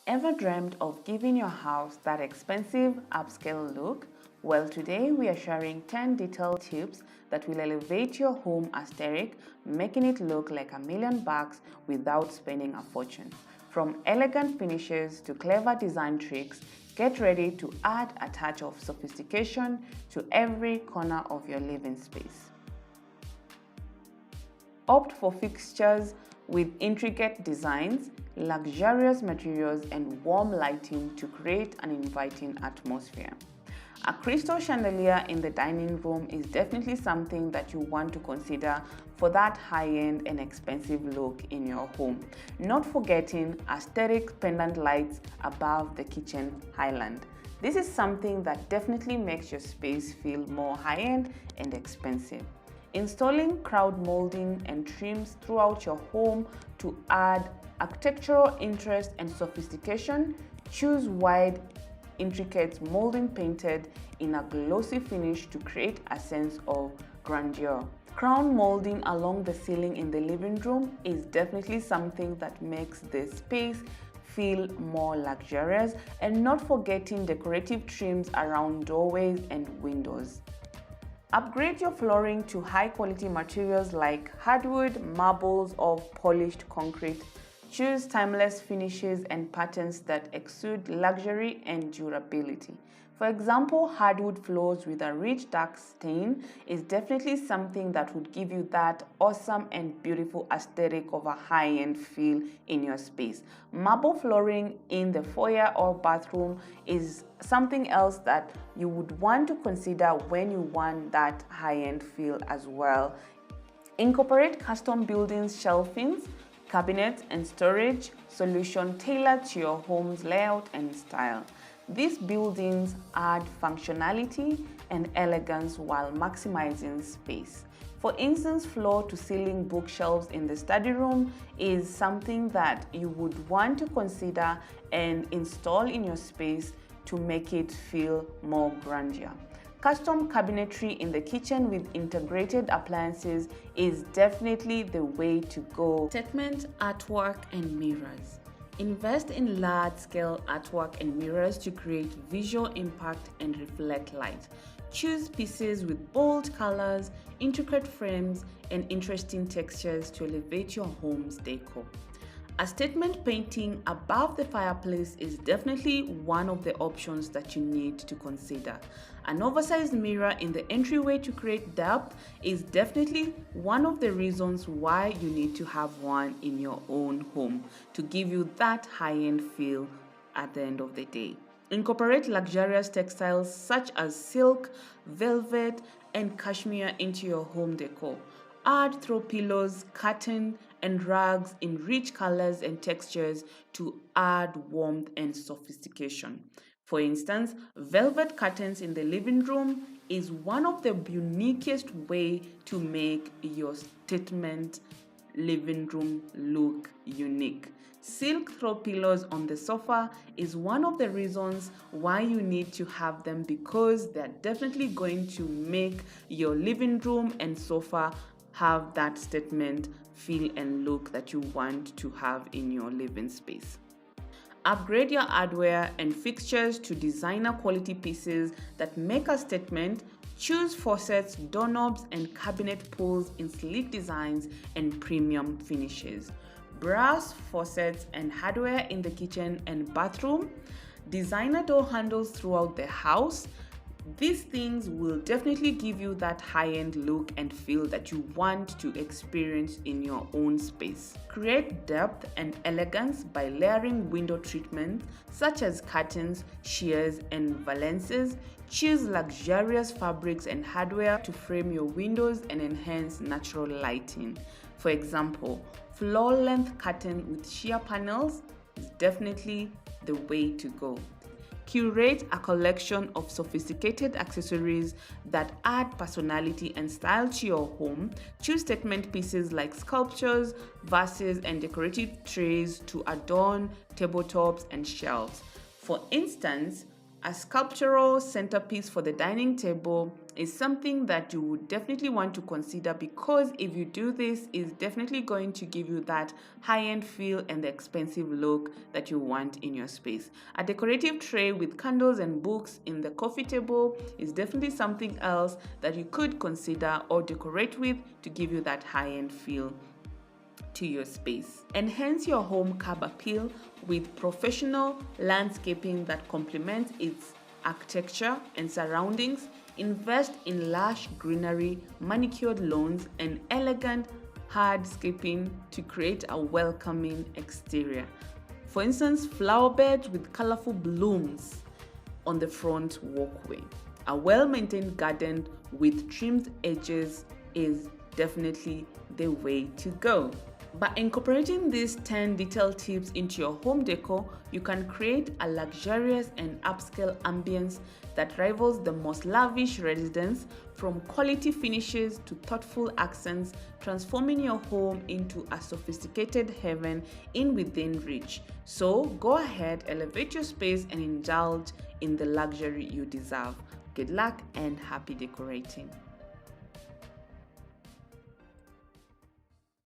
Ever dreamed of giving your house that expensive upscale look? Well, today we are sharing 10 detailed tips that will elevate your home aesthetic, making it look like $1,000,000 without spending a fortune. From elegant finishes to clever design tricks, get ready to add a touch of sophistication to every corner of your living space. Opt for fixtures with intricate designs, luxurious materials, and warm lighting to create an inviting atmosphere. A crystal chandelier in the dining room is definitely something that you want to consider for that high-end and expensive look in your home. Not forgetting aesthetic pendant lights above the kitchen island. This is something that definitely makes your space feel more high-end and expensive. Installing crown molding and trims throughout your home to add architectural interest and sophistication. Choose wide, intricate molding painted in a glossy finish to create a sense of grandeur. Crown molding along the ceiling in the living room is definitely something that makes the space feel more luxurious, and not forgetting decorative trims around doorways and windows. Upgrade your flooring to high-quality materials like hardwood, marbles, or polished concrete. Choose timeless finishes and patterns that exude luxury and durability. For example, hardwood floors with a rich dark stain is definitely something that would give you that awesome and beautiful aesthetic of a high-end feel in your space. Marble flooring in the foyer or bathroom is something else that you would want to consider when you want that high-end feel as well. Incorporate custom buildings, shelvings, cabinets, and storage solution tailored to your home's layout and style. These buildings add functionality and elegance while maximizing space. For instance, floor-to-ceiling bookshelves in the study room is something that you would want to consider and install in your space to make it feel more grandeur. Custom cabinetry in the kitchen with integrated appliances is definitely the way to go. Statement artwork and mirrors. Invest in large-scale artwork and mirrors to create visual impact and reflect light. Choose pieces with bold colors, intricate frames, and interesting textures to elevate your home's decor. A statement painting above the fireplace is definitely one of the options that you need to consider. An oversized mirror in the entryway to create depth is definitely one of the reasons why you need to have one in your own home to give you that high-end feel at the end of the day. Incorporate luxurious textiles such as silk, velvet, and cashmere into your home decor. Add throw pillows, curtain, and rugs in rich colors and textures to add warmth and sophistication. For instance, velvet curtains in the living room is one of the uniquest way to make your statement living room look unique. Silk throw pillows on the sofa is one of the reasons why you need to have them, because they're definitely going to make your living room and sofa have that statement feel and look that you want to have in your living space. Upgrade your hardware and fixtures to designer quality pieces that make a statement. Choose faucets, doorknobs, and cabinet pulls in sleek designs and premium finishes. Brass faucets and hardware in the kitchen and bathroom. Designer door handles throughout the house. These things will definitely give you that high-end look and feel that you want to experience in your own space. Create depth and elegance by layering window treatments such as curtains, sheers, and valances. Choose luxurious fabrics and hardware to frame your windows and enhance natural lighting. For example, floor-length curtain with sheer panels is definitely the way to go. Curate a collection of sophisticated accessories that add personality and style to your home. Choose statement pieces like sculptures, vases, and decorative trays to adorn tabletops and shelves. For instance, A sculptural centerpiece for the dining table is something that you would definitely want to consider, because if you do this, it's definitely going to give you that high-end feel and the expensive look that you want in your space. A decorative tray with candles and books in the coffee table is definitely something else that you could consider or decorate with to give you that high-end feel to your space. Enhance your home curb appeal with professional landscaping that complements its architecture and surroundings. Invest in lush greenery, manicured lawns, and elegant hardscaping to create a welcoming exterior. For instance, flower beds with colorful blooms on the front walkway. A well-maintained garden with trimmed edges is definitely the way to go. By incorporating these 10 detail tips into your home decor, you can create a luxurious and upscale ambience that rivals the most lavish residence, from quality finishes to thoughtful accents, transforming your home into a sophisticated heaven within reach. So go ahead, elevate your space and indulge in the luxury you deserve. Good luck and happy decorating.